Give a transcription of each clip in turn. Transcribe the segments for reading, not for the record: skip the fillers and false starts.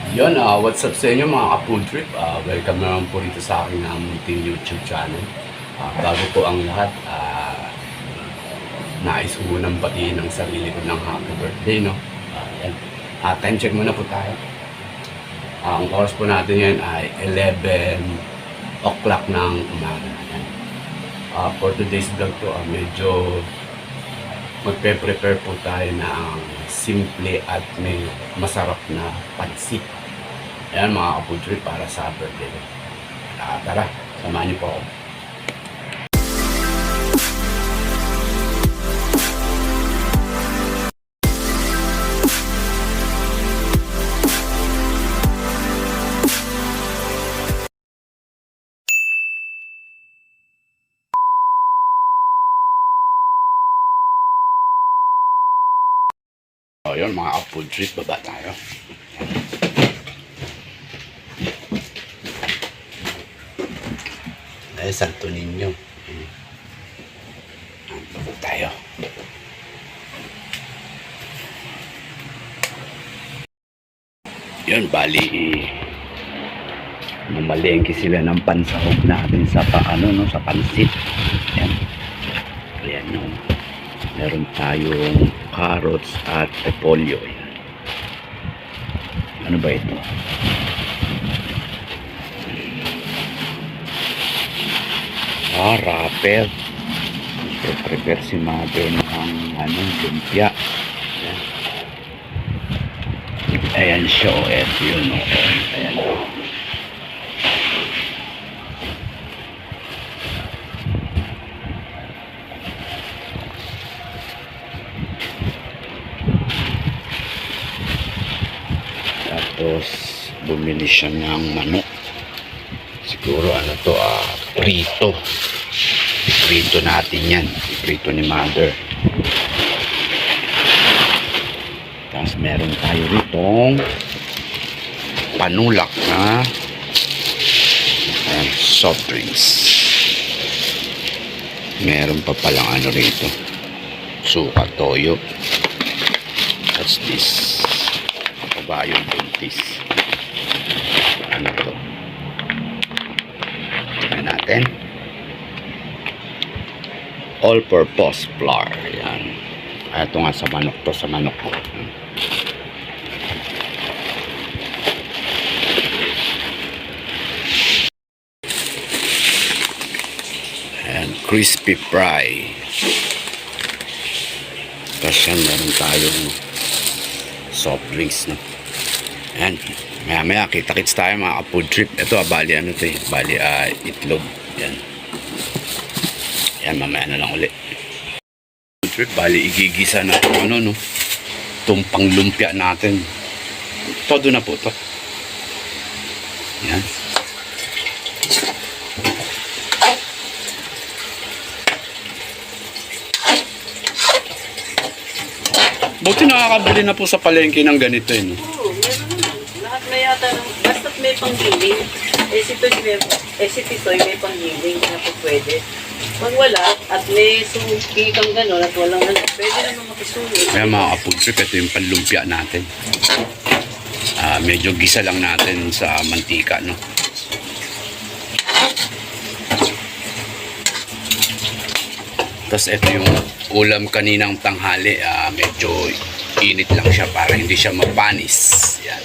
Yun, what's up sa inyo mga ka-food trip? Welcome naman po rito sa aking munting YouTube channel. Bago po ang lahat, nais ko munang batiin ang sarili ko ng happy birthday, no? Yan. Time check muna po tayo. Ang oras po natin yan ay 11 o'clock ng umaga. For today's vlog po, medyo magpe-prepare po tayo ng simple at may masarap na pansit. Ayan mga ka-food trip para sa birthday. Tara, samahan niyo po ako. O yun mga ka-food trip, baba tayo. Santo Niño. Baba tayo. Yun, bali mamalengke sila ng pansahog natin sa sa pansit. Yan. Ayan, no. Meron tayong carrots at repolyo. Yan. Ano ba ito? Wrapper. Prepare si mother ng lumpia. Ayan. Ayan siya, ito yun. Ayan. Tapos bumili siya ng manok. Siguro prito. Prito natin yan. Prito ni mother. Tapos meron tayo ritong panulak na soft drinks. Meron pa palang rito. Suka toyo. That's this. Kabayong buntis. Ano to? Tignan natin. All-purpose flour. Yan. Ito nga sa manok to. Sa manok ko. And crispy fry. Tapos yan, meron tayong soft drinks, no? Ayan. Maya kita-kits tayo mga ka-food trip. Ito bali bali itlog. Yan. Yan, mamaya na lang ulit. Food trip, bali igigisa na no? Tumpang lumpia natin. Todo na po to. Yan. Buti nakakabili na po sa palengke ng ganito no? Oo, meron naman. Lahat may yata, basta't may panggiling. Si Tisoy may panggiling na po pwede. Pag wala, at may suki kang gano'n at walang pwede naman makisulit. Kaya mga ka-food trip, ito yung panlumpia natin. Medyo gisa lang natin sa mantika, no? Tapos ito yung ulam kaninang tanghali. Medyo init lang siya para hindi siya mapanis. Yan.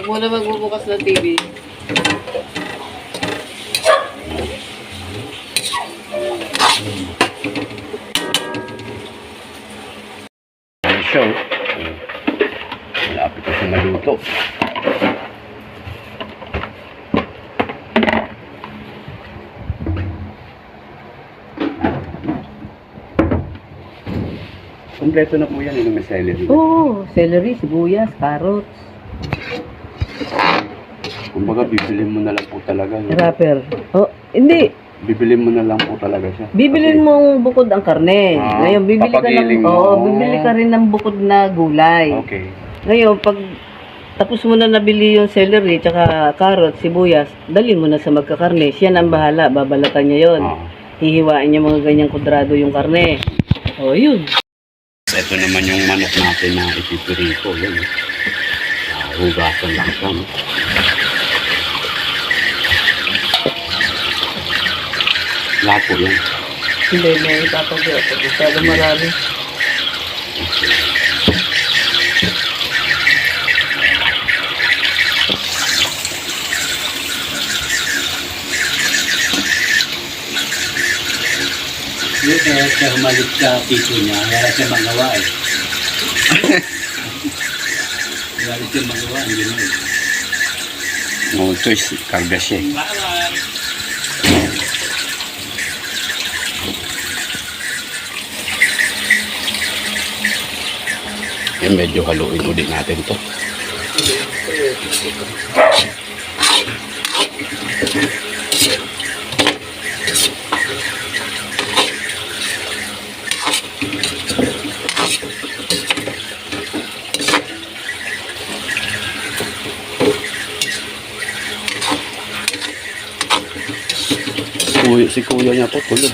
Huwag mo na magbubukas ng TV. Show. Malapit na siya maluto. Kompleto na po yan, yung may celery. Oo, celery, sibuyas, carrots, Kumbaga, bibili mo na lang po talaga. No? wrapper. Oh, hindi. Bibili mo na lang po talaga siya. Bibilin Kasi- mong bukod ang karne. Ah, Ngayon, bibili ka papagiling ng, mo. oo, bibili ka rin ng bukod na gulay. Okay. Ngayon, pag tapos mo na nabili yung celery, tsaka carrot, sibuyas, dalhin mo na sa magkakarne. Siya na ang bahala, babalatan niya yon. Ah. Hihiwain niya mga ganyang kudrado yung karne. O, yun. Ito naman yung manok natin na ipipirito. Yan. Hugasan lang siya. No? Lahat po yan. Hindi, may itatagyo ako. Masyado marami. Yung kaya humalit sa piso niya, wala siya magawa eh. Wala siya magawa, hindi mo eh. No, ito is karga siya. Yan, medyo haluin ulit natin to. Si kuya niya po tulog.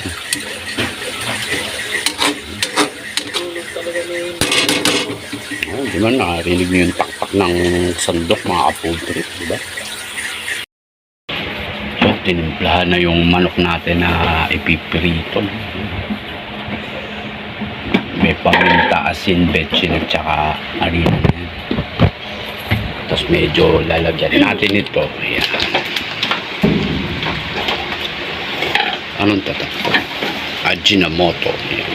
Oh, di ba nakarinig niyo yung takpak ng sandok mga kapultri, di ba? So, tinimplahan na yung manok natin na ipipirito. May paminta, asin, betchin, at saka harina na yan. Tapos medyo lalagyan natin ito. Ayan. Anong tatak? Ajinomoto. Ayan.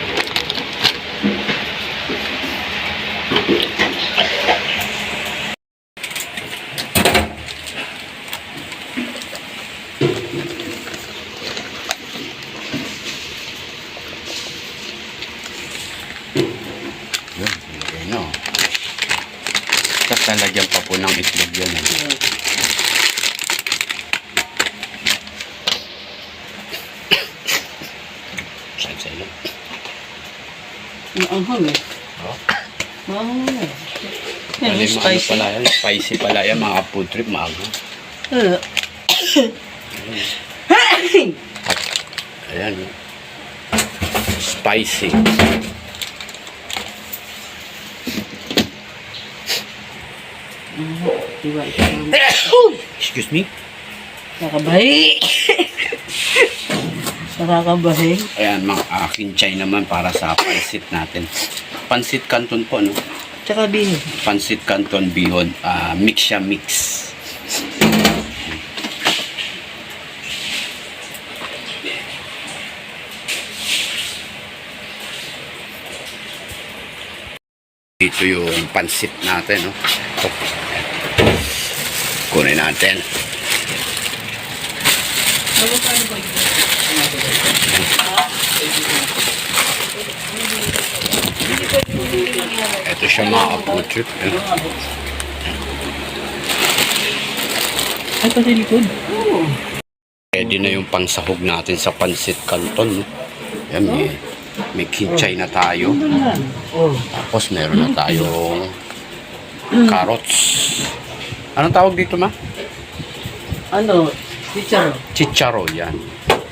Yun, ilagay na. Tapos lalagyan pa po ng itlog yan. Saan. Maanghang eh. Oh. Maanghang eh. Yan, Ano yung spicy. pala yan? Spicy pala yan, mga food trip, maaga. Ayan. oh. Spicy. Diba, ito naman. Excuse me? Nakakabahi. Nakakabahi. Ayan, mga aking chay naman para sa pansit natin. Pansit canton po, no? Tsaka bihon. Pansit canton bihon. Mix siya, mix. Dito yung pansit natin, no? Ito. Kunin natin. Ito siya mga food trip. Ay, pati likod. Ready na yung pangsahog natin sa pansit canton, no? Yan, may kinchay na tayo. Oh. Tapos meron na tayong carrots. Anong tawag dito, ma? Ano? Chicharo. Chicharo, yan.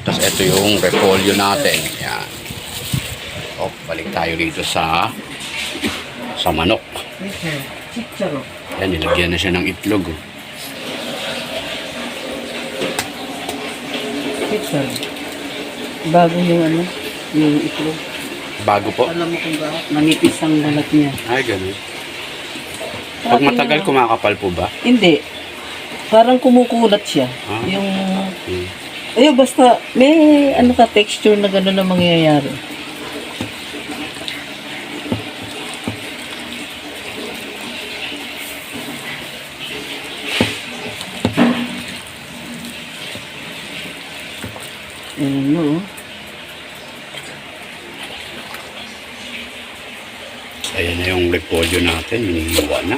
Tapos ito yung repolyo natin. Yan. O, balik tayo dito sa manok. Chicharo. Yan, nilagyan na siya ng itlog. Oh. Chicharo. Bago yung ano, yung itlog. Bago po. Alam mo kung bakit? Manipis ang balat niya. Ay, ganun. Pag matagal, kumakapal po ba? Hindi. Parang kumukulat siya. Ah. Yung... Hmm. Ayun, basta may ano ka texture na gano'n na mangyayari. Ayan mo. Ayan na yung repolyo natin. Hinihiwa na.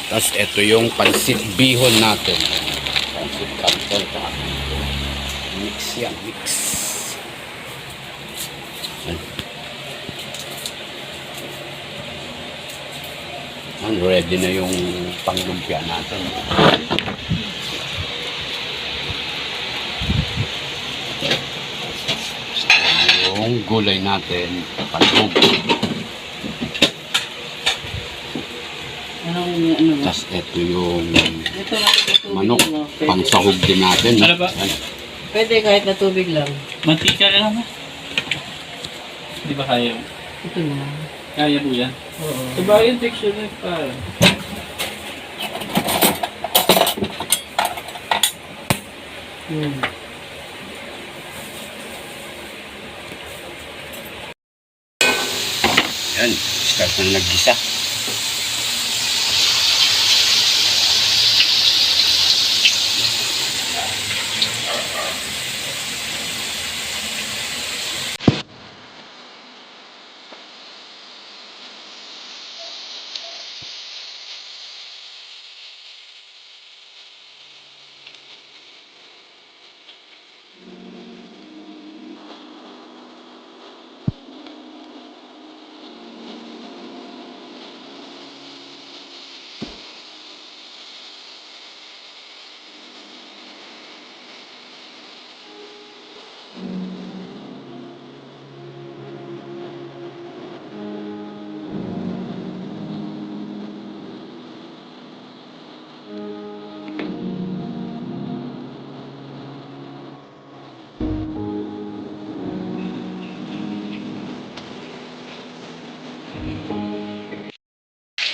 Tapos ito yung pansit bihon natin. Pansit canton. Mix yan, mix. Ready na yung panglumpia natin. Yung gulay natin, palog. Tapos ito yung Ito lang tubig manok, mo. pangsahog din natin. Ano ba? Pwede kahit na tubig lang. Mantika na naman. Di ba kaya? Ito na. Kaya po yan. Oo. Diba yung texture na parang? Hmm. Yan, start na naggisa.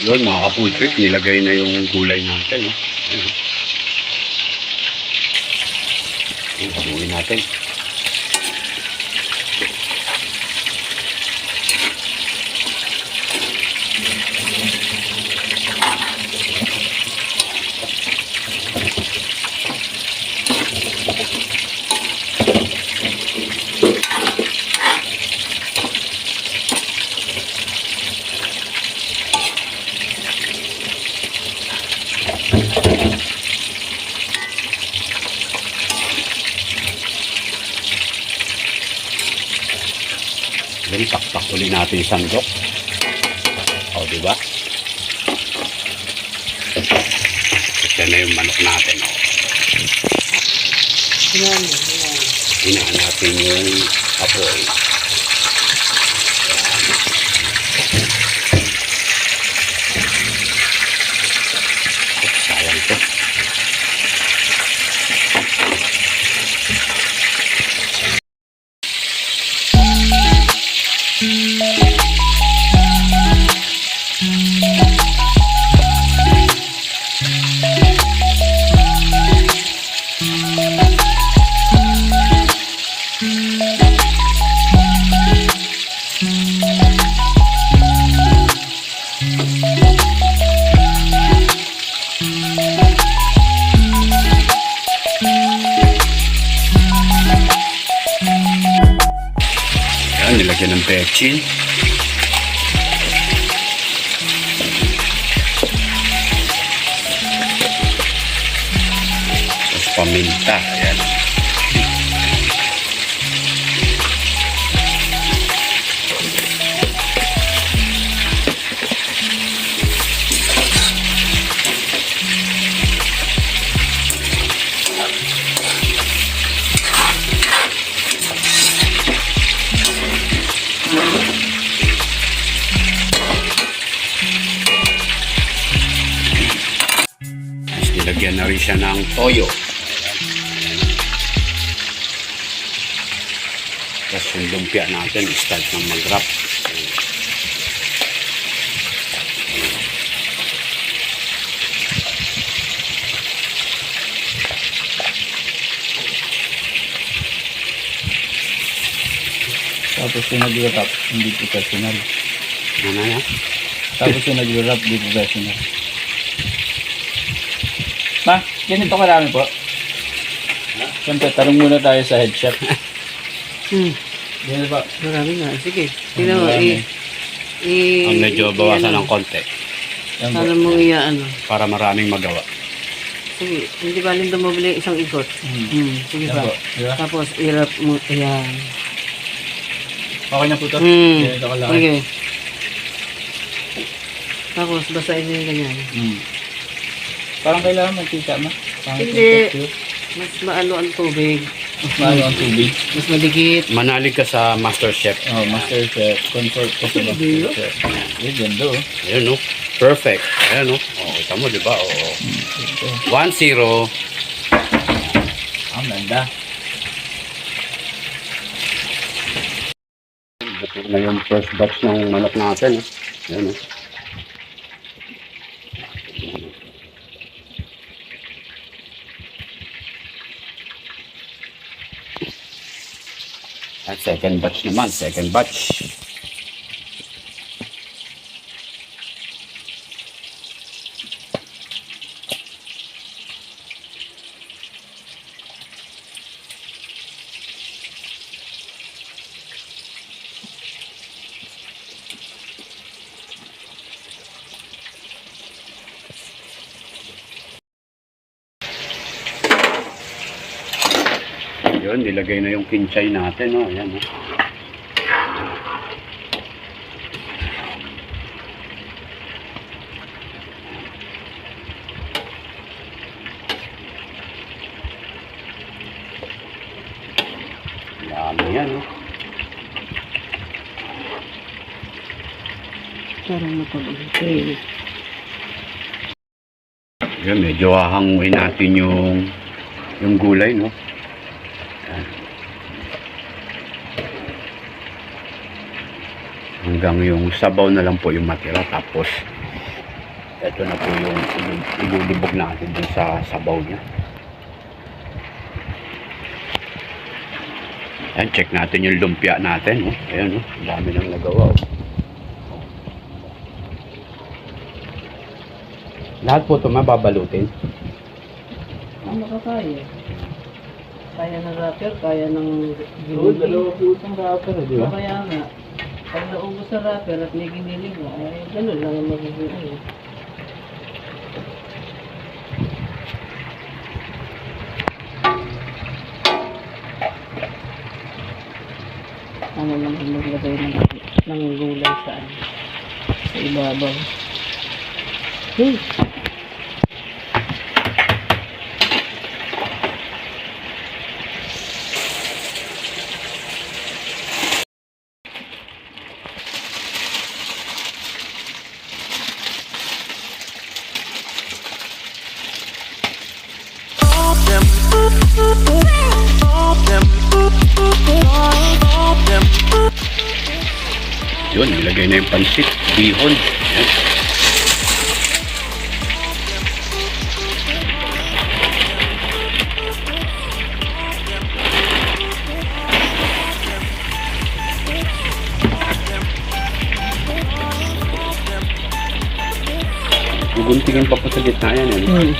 Yun, mga ka-food trip, nilagay na yung gulay natin. Ayun. Haluin natin. Then, taktak ulit natin yung sandok. O, diba? Ito na yung manok natin. O. Yan. Hinaan natin yung apoy. Sayang to. Yan, nilagyan ng bechin. Tapos paminta. Ayan. rin siya ng toyo. Tapos yung lumpia natin, start ng mag-wrap. Tapos yung nag-wrap, hindi professional. Ano na? Tapos yung nag-wrap, hindi professional. Ma, ganito karami po. Siyempre, tanong muna tayo sa head chef. Ganito ba? Marami nga. Sige. Tingnan mo. Ang medyo bawasan ng konti Yan po. Para mo ano. para maraming magawa. Sige. Hindi ba rin dumabili isang ikot? Sige Yan pa. po. Diba? Tapos, irap mo. Ayan. Okay na po ito. Hmm. Ganito kalaki. Okay. Tapos, basahin mo yung ganyan. Parang kailangan magkita ma. Parang Hindi. toothpaste. Mas maano ang tubig. Mas maano ang tubig. Mas madikit. Manalig ka sa Master Chef. Oh, Master Chef. Comfort ko sa Master Chef. Yung ganda oh. Ayun, no? Perfect. Ayan, no? Oh, kita mo, di ba? Oh. 1-0. Ang ganda. Ito na yung first batch ng manok natin. Ayan, no? At second batch naman. Second batch. Yun, nilagay na yung kinchay natin, no? Ayan, no? Dami yan, no? Parang napag-okay. Yun, medyo hahanguin natin yung gulay, no? Ayan. Hanggang yung sabaw na lang po yung matira. Tapos, ito na po yung ilulubog natin dun sa sabaw niya. Ayan, check natin yung lumpia natin, no? Ayan, no? Ang dami nang nagawa, oh. Lahat po ito mababalutin. Ano ka kaya? Kaya ng wrapper, kaya ng Oo, giniling. dalawa po itong wrapper, di ba? Kaya nga, pag naubos sa wrapper at may giniling mo, ay gano'n lang ang magiging. Ano lang ang maglagay ng gulay sa ibabaw. Yun, nilagay na yung pansit, bihon. Ayan. Guguntingin pa po sa gitna yan. Ayan.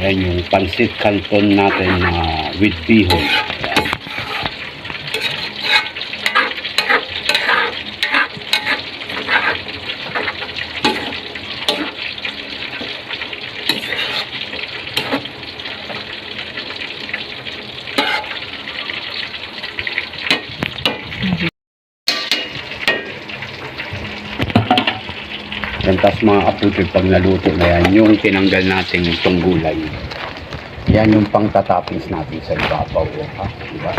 Ayan yung pansit canton natin na with bihon. Ayan. Yan, tas mga kaputid, pag naluto na yan, yung tinanggal nating tunggulay, yan yung pang tatoppings natin sa ibabaw. Ha? Diba?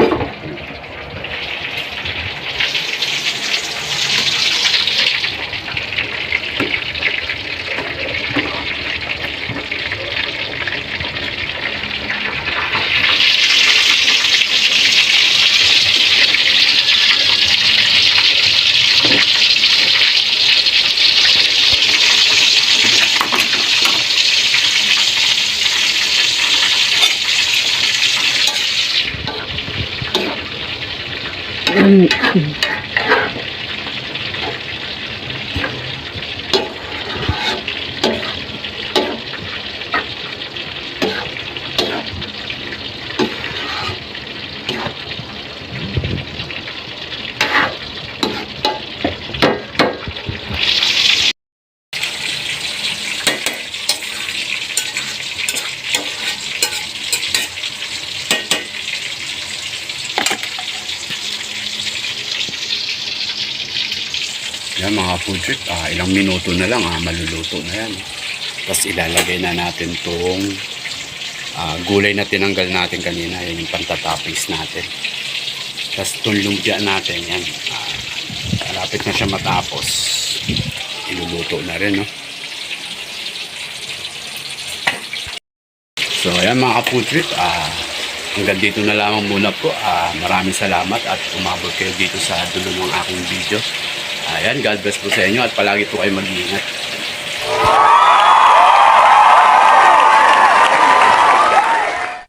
Yan mga food trip, ilang minuto na lang maluluto na yan. Tapos ilalagay na natin tong gulay na tinanggal natin kanina, yan yung pantatoppings natin. Tapos itong lumpia natin, yan. Malapit na siya matapos. Iluluto na rin, no? So ayan mga food trip, hanggang dito na lamang muna po. Maraming salamat at umabot kayo dito sa dulo ng aking video. Ayan, God bless po sa inyo at palagi po kayo mag-iingat.